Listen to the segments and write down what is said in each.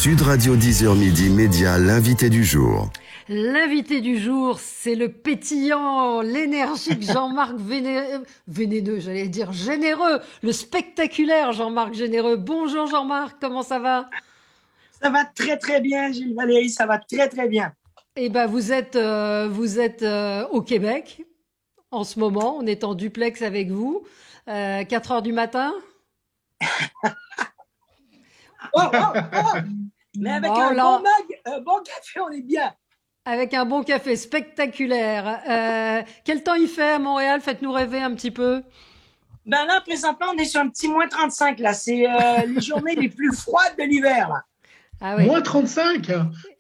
Sud Radio 10h midi Média, l'invité du jour. L'invité du jour, c'est le pétillant, l'énergique Jean-Marc Vénéneux, j'allais dire généreux, le spectaculaire Jean-Marc Généreux. Bonjour Jean-Marc, comment ça va? Ça va très très bien, Gilles Valéry, ça va très très bien. Eh ben vous êtes au Québec en ce moment, on est en duplex avec vous, 4 heures du matin. Oh, oh, oh. Mais avec un bon mug, un bon café, on est bien. Avec un bon café spectaculaire. Quel temps il fait à Montréal? Faites-nous rêver un petit peu. Ben là, présentement, on est sur un petit moins 35, là. C'est les journées les plus froides de l'hiver, là. Ah oui. Moins 35.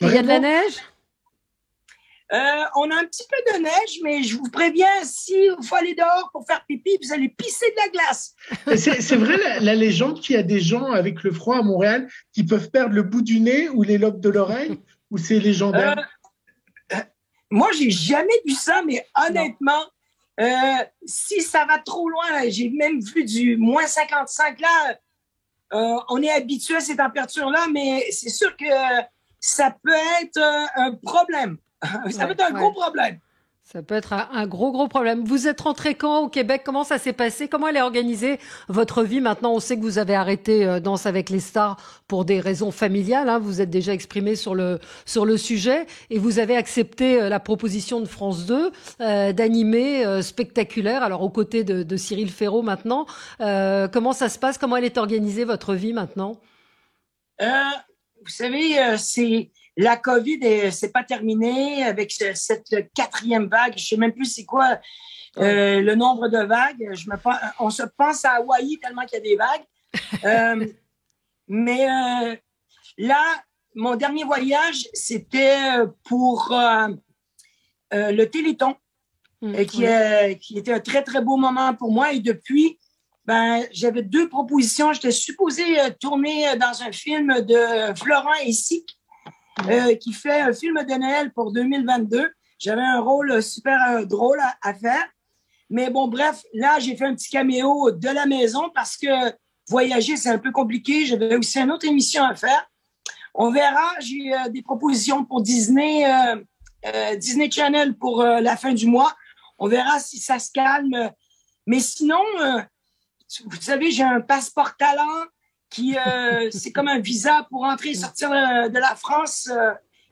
Il y a de la neige? On a un petit peu de neige, mais je vous préviens, si vous faut aller dehors pour faire pipi, vous allez pisser de la glace. C'est vrai la légende qu'il y a des gens avec le froid à Montréal qui peuvent perdre le bout du nez ou les lobes de l'oreille, ou c'est légendaire? Moi, j'ai jamais vu ça, mais honnêtement, si ça va trop loin, là, j'ai même vu du moins 55 là. On est habitué à ces températures-là, mais c'est sûr que ça peut être un problème. Ça peut être un gros problème. Ça peut être un gros problème. Vous êtes rentré quand au Québec? Comment ça s'est passé? Comment elle est organisée, votre vie? Maintenant, on sait que vous avez arrêté Danse avec les stars pour des raisons familiales. Hein. Vous êtes déjà exprimé sur le sujet et vous avez accepté la proposition de France 2 d'animer spectaculaire, alors aux côtés de Cyril Ferraud maintenant. Comment ça se passe? Comment elle est organisée, votre vie maintenant? Vous savez, c'est... La COVID, c'est pas terminé avec cette quatrième vague. Je sais même plus c'est quoi le nombre de vagues. On se pense à Hawaï tellement qu'il y a des vagues. Mais là, mon dernier voyage, c'était pour le Téléthon, qui était un très, très beau moment pour moi. Et depuis, j'avais 2 propositions. J'étais supposée tourner dans un film de Florent et Sic, qui fait un film de Noël pour 2022. J'avais un rôle super drôle à faire. Mais bon, bref, là, j'ai fait un petit caméo de la maison parce que voyager, c'est un peu compliqué. J'avais aussi une autre émission à faire. On verra. J'ai des propositions pour Disney Channel pour la fin du mois. On verra si ça se calme. Mais sinon, vous savez, j'ai un passeport talent qui c'est comme un visa pour entrer et sortir de la France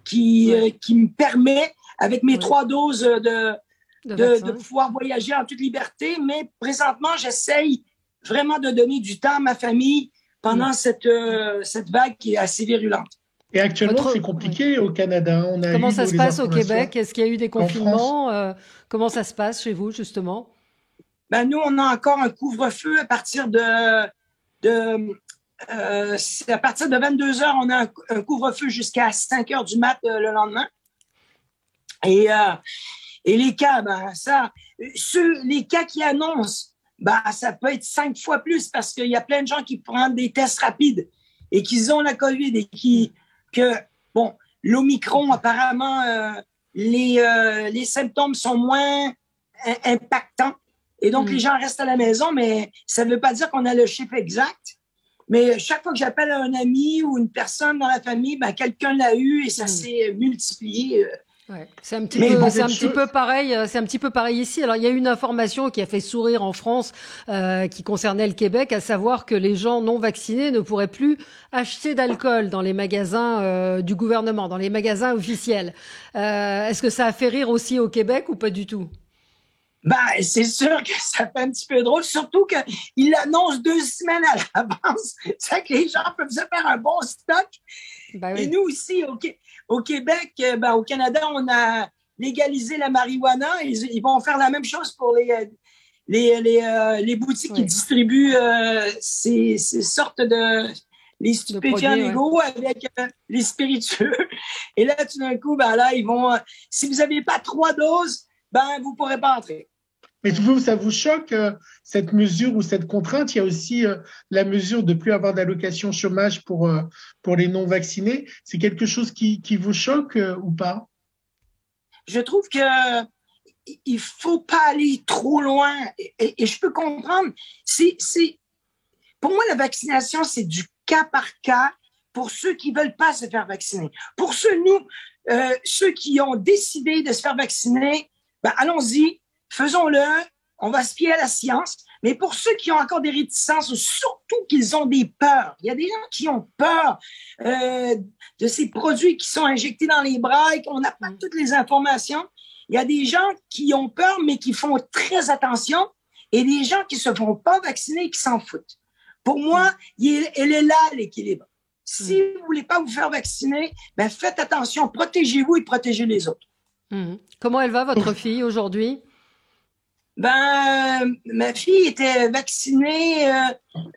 qui me permet, avec mes 3 doses, de pouvoir voyager en toute liberté. Mais présentement, j'essaye vraiment de donner du temps à ma famille pendant cette vague qui est assez virulente. Et actuellement, c'est compliqué au Canada. Comment ça se passe au Québec? Est-ce qu'il y a eu des confinements? Comment ça se passe chez vous, justement? Nous, on a encore un couvre-feu à partir à partir de 22 heures, on a un couvre-feu jusqu'à 5 heures du mat le lendemain. Et les cas, les cas qui annoncent, ça peut être 5 fois plus parce qu'il y a plein de gens qui prennent des tests rapides et qui ont la COVID et l'Omicron, apparemment, les symptômes sont moins impactants. Et donc, les gens restent à la maison, mais ça ne veut pas dire qu'on a le chiffre exact. Mais chaque fois que j'appelle un ami ou une personne dans la famille, quelqu'un l'a eu et ça s'est multiplié. Ouais. C'est un petit peu pareil. C'est un petit peu pareil ici. Alors, il y a une information qui a fait sourire en France, qui concernait le Québec, à savoir que les gens non vaccinés ne pourraient plus acheter d'alcool dans les magasins du gouvernement, dans les magasins officiels. Est-ce que ça a fait rire aussi au Québec ou pas du tout? C'est sûr que ça fait un petit peu drôle, surtout qu'il l'annonce 2 semaines à l'avance. C'est que les gens peuvent se faire un bon stock. Oui. Et nous aussi, au Québec, au Canada, on a légalisé la marijuana. Ils vont faire la même chose pour les boutiques qui distribuent ces sortes de... les stupéfiants légaux avec les spiritueux. Et là, tout d'un coup, ils vont... si vous n'avez pas 3 doses, vous ne pourrez pas entrer. Mais vous, ça vous choque, cette mesure ou cette contrainte? Il y a aussi la mesure de ne plus avoir d'allocation chômage pour les non-vaccinés. C'est quelque chose qui vous choque ou pas? Je trouve qu'il ne faut pas aller trop loin. Et je peux comprendre. Pour moi, la vaccination, c'est du cas par cas pour ceux qui veulent pas se faire vacciner. Pour ceux qui ont décidé de se faire vacciner, ben, allons-y, faisons-le, on va se fier à la science. Mais pour ceux qui ont encore des réticences, ou surtout qu'ils ont des peurs, il y a des gens qui ont peur de ces produits qui sont injectés dans les bras et qu'on n'a pas toutes les informations. Il y a des gens qui ont peur, mais qui font très attention, et des gens qui se font pas vacciner et qui s'en foutent. Pour moi, elle est là, l'équilibre. Si vous voulez pas vous faire vacciner, ben faites attention, protégez-vous et protégez les autres. Comment elle va, votre fille, aujourd'hui? Ben, ma fille était vaccinée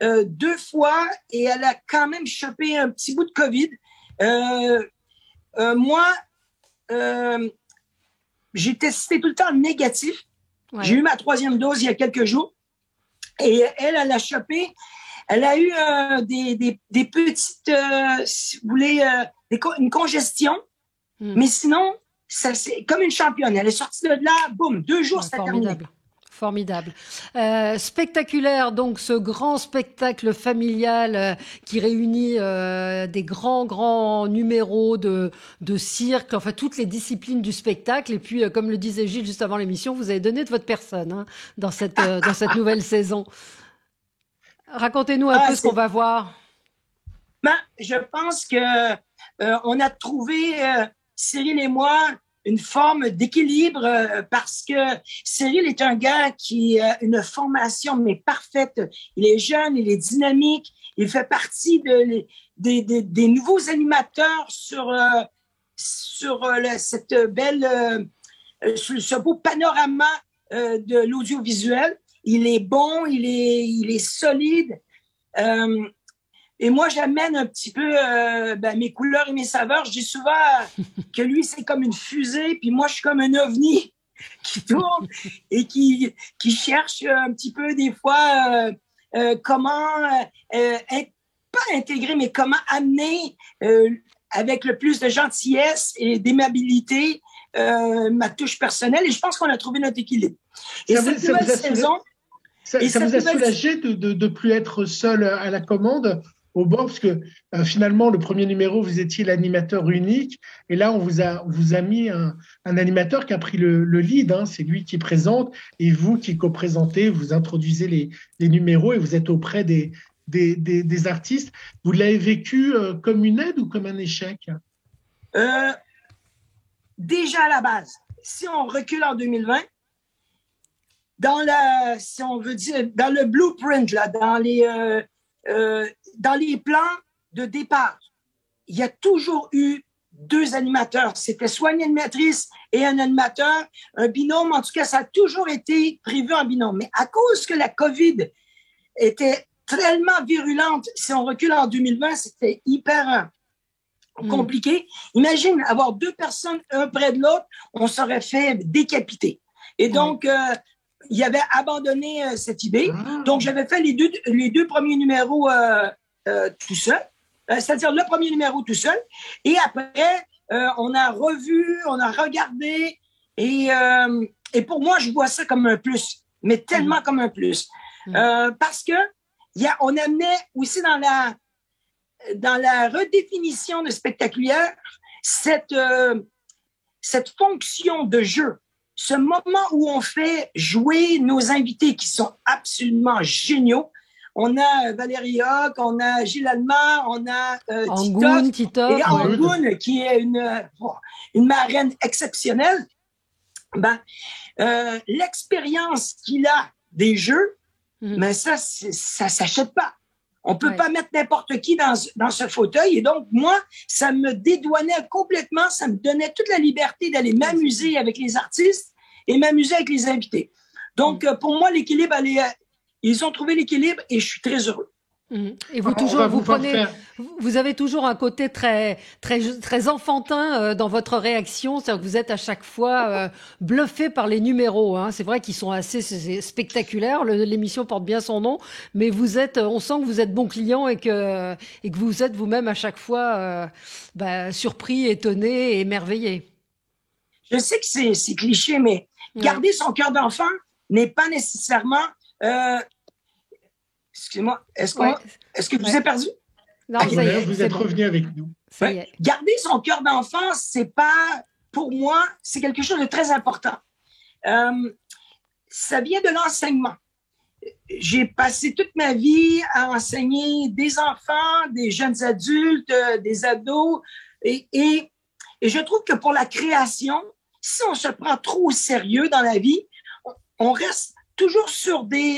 2 fois et elle a quand même chopé un petit bout de COVID. Moi, j'ai testé tout le temps négatif. Ouais. J'ai eu ma 3e dose il y a quelques jours. Et elle a chopé. Elle a eu des petites, si vous voulez, une congestion. Mais sinon, c'est comme une championne. Elle est sortie de là, boum, 2 jours, c'est terminé. Formidable. Spectaculaire, donc, ce grand spectacle familial qui réunit des grands numéros de cirque, enfin, toutes les disciplines du spectacle. Et puis, comme le disait Gilles juste avant l'émission, vous avez donné de votre personne dans cette nouvelle saison. Racontez-nous un peu ce qu'on va voir. Ben, je pense que on a trouvé, Cyril et moi, une forme d'équilibre parce que Cyril est un gars qui a une formation mais parfaite. Il est jeune, il est dynamique, il fait partie des nouveaux animateurs sur cette belle, ce beau panorama de l'audiovisuel. Il est bon, il est solide. Et moi, j'amène un petit peu mes couleurs et mes saveurs. Je dis souvent que lui, c'est comme une fusée, puis moi, je suis comme un ovni qui tourne et qui cherche un petit peu des fois comment, pas intégrer, mais comment amener avec le plus de gentillesse et d'aimabilité ma touche personnelle. Et je pense qu'on a trouvé notre équilibre. Et cette nouvelle saison... Ça vous a soulagé de plus être seul à la commande au bord, parce que finalement, le premier numéro, vous étiez l'animateur unique, et là, on vous a mis un animateur qui a pris le lead, c'est lui qui présente, et vous qui co-présentez, vous introduisez les numéros, et vous êtes auprès des artistes. Vous l'avez vécu comme une aide ou comme un échec? Déjà à la base, si on recule en 2020, si on veut dire, dans le blueprint, là, dans les plans de départ, il y a toujours eu 2 animateurs. C'était soit une animatrice et un animateur, un binôme. En tout cas, ça a toujours été prévu en binôme. Mais à cause que la COVID était tellement virulente, si on recule en 2020, c'était hyper compliqué. Imagine avoir 2 personnes un près de l'autre, on serait fait décapiter. Et donc, il avait abandonné cette idée. Donc, j'avais fait les deux premiers numéros tout seul, c'est-à-dire le premier numéro tout seul. Et après, on a revu, on a regardé. Et pour moi, je vois ça comme un plus, mais tellement comme un plus. Parce que on amenait aussi dans la redéfinition de spectaculaire cette fonction de jeu. Ce moment où on fait jouer nos invités qui sont absolument géniaux. On a Valérie Hoc, on a Gilles Almar, on a Titoff. Et Angoun, qui est une marraine exceptionnelle. L'expérience qu'il a des jeux, mais ça s'achète pas. On peut pas mettre n'importe qui dans ce fauteuil. Et donc, moi, ça me dédouanait complètement. Ça me donnait toute la liberté d'aller m'amuser avec les artistes et m'amuser avec les invités. Donc, pour moi, l'équilibre, ils ont trouvé l'équilibre et je suis très heureux. Et vous vous avez toujours un côté très enfantin dans votre réaction, c'est-à-dire que vous êtes à chaque fois bluffé par les numéros. C'est vrai qu'ils sont assez spectaculaires. L'émission porte bien son nom, mais on sent que vous êtes bon client et que vous êtes vous-même à chaque fois surpris, étonné et émerveillé. Je sais que c'est cliché, mais garder son cœur d'enfant n'est pas nécessairement. Excusez-moi, est-ce que je vous ai perdu? Non, ça y est, vous c'est êtes bon. revenu avec nous. Ça y est. Garder son cœur d'enfant, c'est pas, pour moi, c'est quelque chose de très important. Ça vient de l'enseignement. J'ai passé toute ma vie à enseigner des enfants, des jeunes adultes, des ados, et je trouve que pour la création, si on se prend trop au sérieux dans la vie, on reste toujours sur des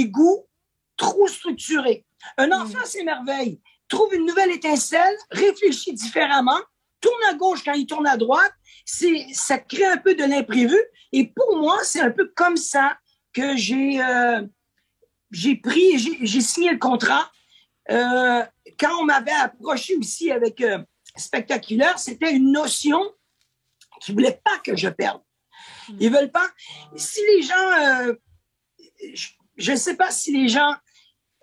goûts trop structurés. Un enfant s'émerveille, trouve une nouvelle étincelle, réfléchit différemment, tourne à gauche quand il tourne à droite, ça crée un peu de l'imprévu. Et pour moi, c'est un peu comme ça que j'ai signé le contrat. Quand on m'avait approché aussi avec Spectaculaire, c'était une notion qu'ils ne voulaient pas que je perde. Ils ne veulent pas. Si les gens, je ne sais pas si les gens,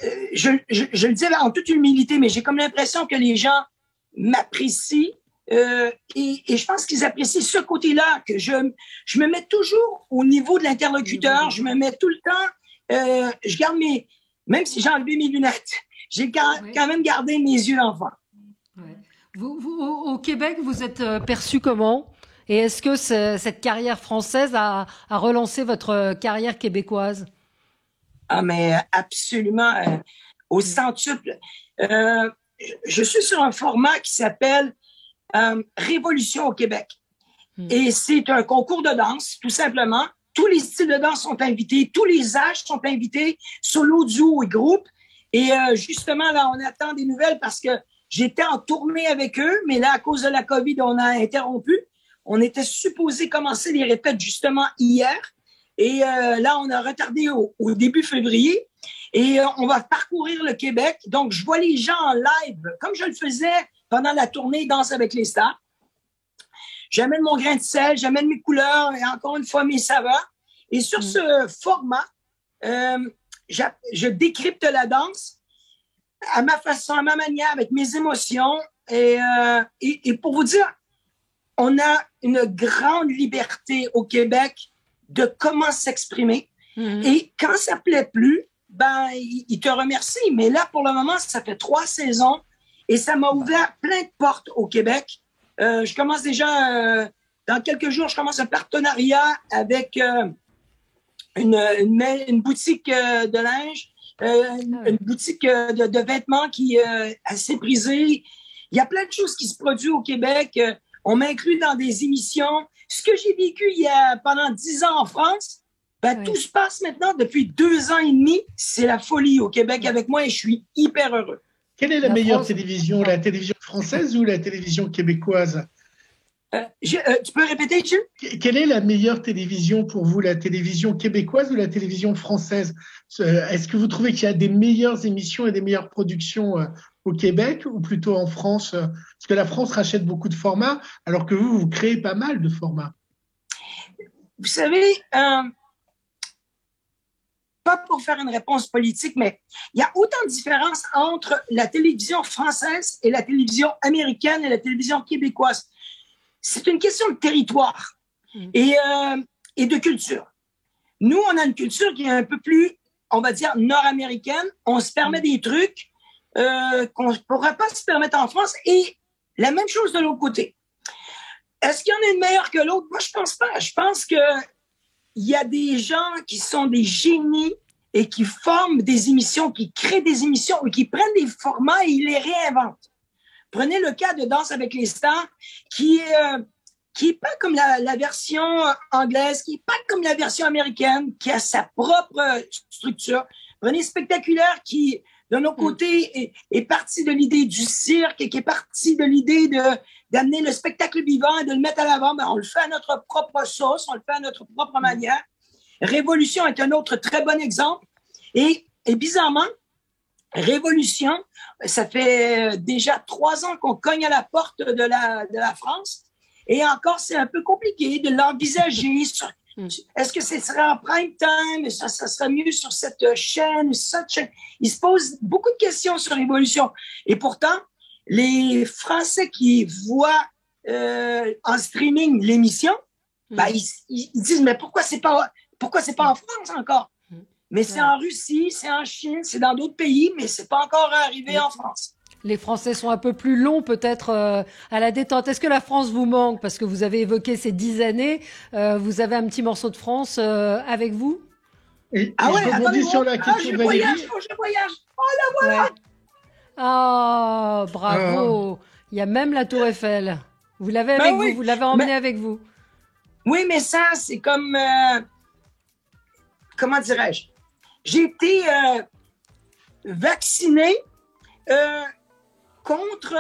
je le dis en toute humilité, mais j'ai comme l'impression que les gens m'apprécient et je pense qu'ils apprécient ce côté-là, que je me mets toujours au niveau de l'interlocuteur, je me mets tout le temps, je garde même si j'ai enlevé mes lunettes, j'ai quand même gardé mes yeux d'enfant. Ouais. Vous, au Québec, vous êtes perçu comment? Et est-ce que cette carrière française a relancé votre carrière québécoise? Ah, mais absolument, au centuple. Je suis sur un format qui s'appelle Révolution au Québec. Et c'est un concours de danse, tout simplement. Tous les styles de danse sont invités, tous les âges sont invités, solo, duo et groupe. Et justement, là, on attend des nouvelles parce que j'étais en tournée avec eux, mais là, à cause de la COVID, on a interrompu. On était supposé commencer les répètes justement hier. Et là, on a retardé au début février. Et on va parcourir le Québec. Donc, je vois les gens en live, comme je le faisais pendant la tournée Danse avec les stars. J'amène mon grain de sel, j'amène mes couleurs et encore une fois mes saveurs. Et sur ce format, je décrypte la danse à ma façon, à ma manière, avec mes émotions. Et pour vous dire, on a une grande liberté au Québec de comment s'exprimer. Et quand ça plaît plus, ben, il te remercie. Mais là, pour le moment, ça fait 3 saisons et ça m'a ouvert plein de portes au Québec. Je commence déjà, dans quelques jours, je commence un partenariat avec une boutique de linge, une boutique de vêtements qui est assez prisée. Il y a plein de choses qui se produisent au Québec. On m'inclut dans des émissions. Ce que j'ai vécu pendant 10 ans en France, tout se passe maintenant depuis 2 ans et demi. C'est la folie au Québec avec moi et je suis hyper heureux. Quelle est la meilleure télévision, la télévision française ou la télévision québécoise? Tu peux répéter, Jules? Quelle est la meilleure télévision pour vous, la télévision québécoise ou la télévision française? Est-ce que vous trouvez qu'il y a des meilleures émissions et des meilleures productions au Québec ou plutôt en France? Parce que la France rachète beaucoup de formats, alors que vous créez pas mal de formats. Vous savez, pas pour faire une réponse politique, mais il y a autant de différences entre la télévision française et la télévision américaine et la télévision québécoise. C'est une question de territoire et de culture. Nous, on a une culture qui est un peu plus, on va dire, nord-américaine. On se permet des trucs qu'on ne pourrait pas se permettre en France et la même chose de l'autre côté. Est-ce qu'il y en a une meilleure que l'autre? Moi, je pense pas. Je pense que il y a des gens qui sont des génies et qui forment des émissions, qui créent des émissions et qui prennent des formats et ils les réinventent. Prenez le cas de Danse avec les stars, qui est pas comme la version anglaise, qui est pas comme la version américaine, qui a sa propre structure. Prenez Spectaculaire, qui, de nos côtés, est parti de l'idée du cirque et qui est parti de l'idée d'amener le spectacle vivant et de le mettre à l'avant. Ben, on le fait à notre propre sauce, on le fait à notre propre manière. Révolution est un autre très bon exemple. Et bizarrement, Révolution, ça fait déjà 3 ans qu'on cogne à la porte de la France. Et encore, c'est un peu compliqué de l'envisager. Est-ce que ce serait en prime time? Ça serait mieux sur cette chaîne? Il se pose beaucoup de questions sur Révolution. Et pourtant, les Français qui voient en streaming l'émission, ils disent, mais pourquoi c'est pas en France encore? Mais c'est en Russie, c'est en Chine, c'est dans d'autres pays, mais c'est pas encore arrivé en France. Les Français sont un peu plus longs peut-être à la détente. Est-ce que la France vous manque? Parce que vous avez évoqué ces 10 années. Vous avez un petit morceau de France avec vous? Et je rebondis sur la question de Valérie. Je voyage. Oh, la voilà. Ouais. Ah, bravo. Il y a même la Tour Eiffel. Vous l'avez avec vous, vous l'avez emmené avec vous. Oui, mais ça, c'est comme... comment dirais-je? J'ai été vacciné contre...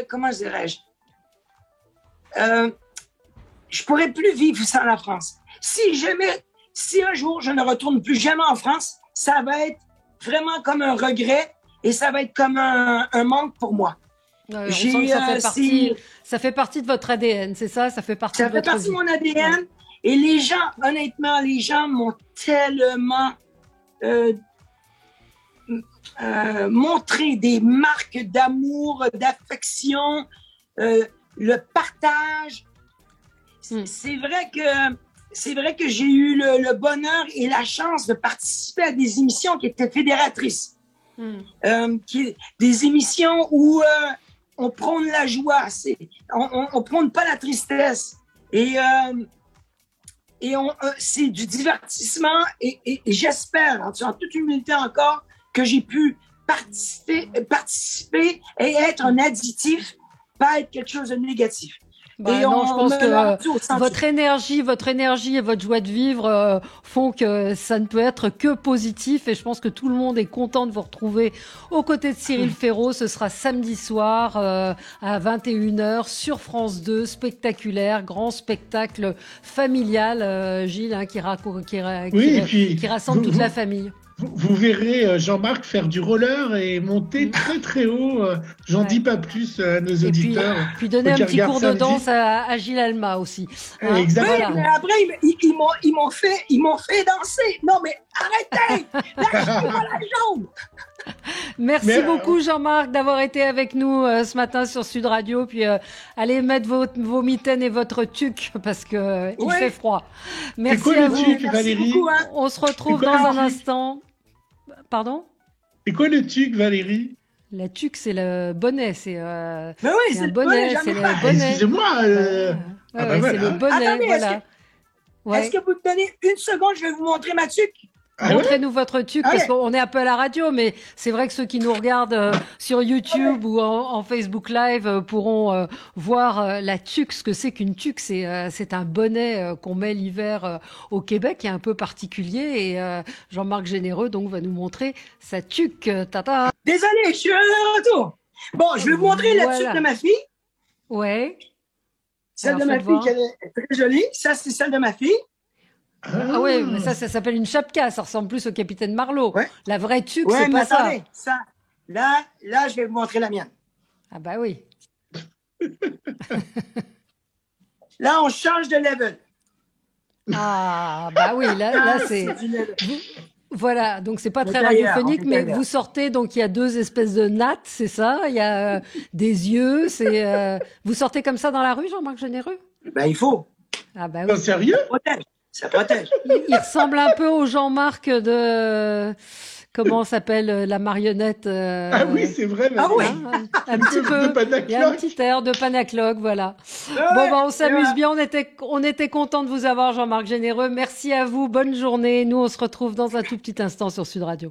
comment dirais-je? Je pourrais plus vivre sans la France. Si un jour je ne retourne plus jamais en France, ça va être vraiment comme un regret et ça va être comme un manque pour moi. On sent que ça fait partie de votre ADN, c'est ça? Ça fait partie de votre vie. Ça fait partie de mon ADN. Ouais. Et les gens, honnêtement, les gens m'ont tellement montré des marques d'amour, d'affection, le partage. C'est vrai que j'ai eu le bonheur et la chance de participer à des émissions qui étaient fédératrices. Des émissions où on prône la joie, on prône pas la tristesse. Et c'est du divertissement et j'espère, en toute humilité encore, que j'ai pu participer et être un additif, pas être quelque chose de négatif. Bah non, je pense que votre énergie et votre joie de vivre font que ça ne peut être que positif et je pense que tout le monde est content de vous retrouver aux côtés de Cyril Ferraud. Ce sera samedi soir à 21h sur France 2, spectaculaire, grand spectacle familial, Gilles, hein, qui rassemble toute la famille. Vous verrez Jean-Marc faire du roller et monter très très haut. J'en dis pas plus à nos auditeurs. Puis donner un petit cours de danse à Gilles Alma aussi. Hein, exactement. Oui, mais après ils m'ont fait danser. Non mais arrêtez, lâchez-moi la jambe. Merci beaucoup Jean-Marc d'avoir été avec nous ce matin sur Sud Radio. Puis allez mettre vos mitaines et votre tuque parce que il fait froid. Merci quoi, à vous. Tuque, Valérie? Beaucoup, hein. On se retrouve dans un instant. Pardon? C'est quoi le tuque, Valérie? La tuque, c'est le bonnet. C'est mais oui, c'est le bonnet. C'est le bonnet. Excusez-moi. C'est le bonnet. Attendez, voilà. Est-ce que vous me donnez une seconde? Je vais vous montrer ma tuque. Montrez-nous votre tuque parce qu'on est un peu à la radio, mais c'est vrai que ceux qui nous regardent sur YouTube ou en Facebook Live pourront voir la tuque. Ce que c'est qu'une tuque, c'est un bonnet qu'on met l'hiver au Québec, qui est un peu particulier. Et Jean-Marc Généreux donc va nous montrer sa tuque. Tata. Désolé, je suis de retour. Bon, je vais vous montrer la tuque de ma fille. Ouais. Celle de ma fille qui est très jolie. Ça, c'est celle de ma fille. Ah oui, mais ça s'appelle une chapka, ça ressemble plus au capitaine Marlowe. Ouais. La vraie tuque, c'est pas attendez, ça. Là, je vais vous montrer la mienne. Ah bah oui. Là, on change de level. Ah bah oui, là c'est... Voilà, donc c'est pas très radiophonique, mais vous sortez, donc il y a deux espèces de nattes, c'est ça? Il y a des yeux, vous sortez comme ça dans la rue, Jean-Marc Généreux? Ben, il faut. Ah bah oui. Sérieux? Ça protège. Il ressemble un peu au Jean-Marc de... Comment s'appelle la marionnette Ah oui, c'est vrai. Ah oui. Un petit peu. Il y a un petit air de Panacloc, voilà. Bon, on s'amuse bien. On était content de vous avoir, Jean-Marc Généreux. Merci à vous. Bonne journée. Nous, on se retrouve dans un tout petit instant sur Sud Radio.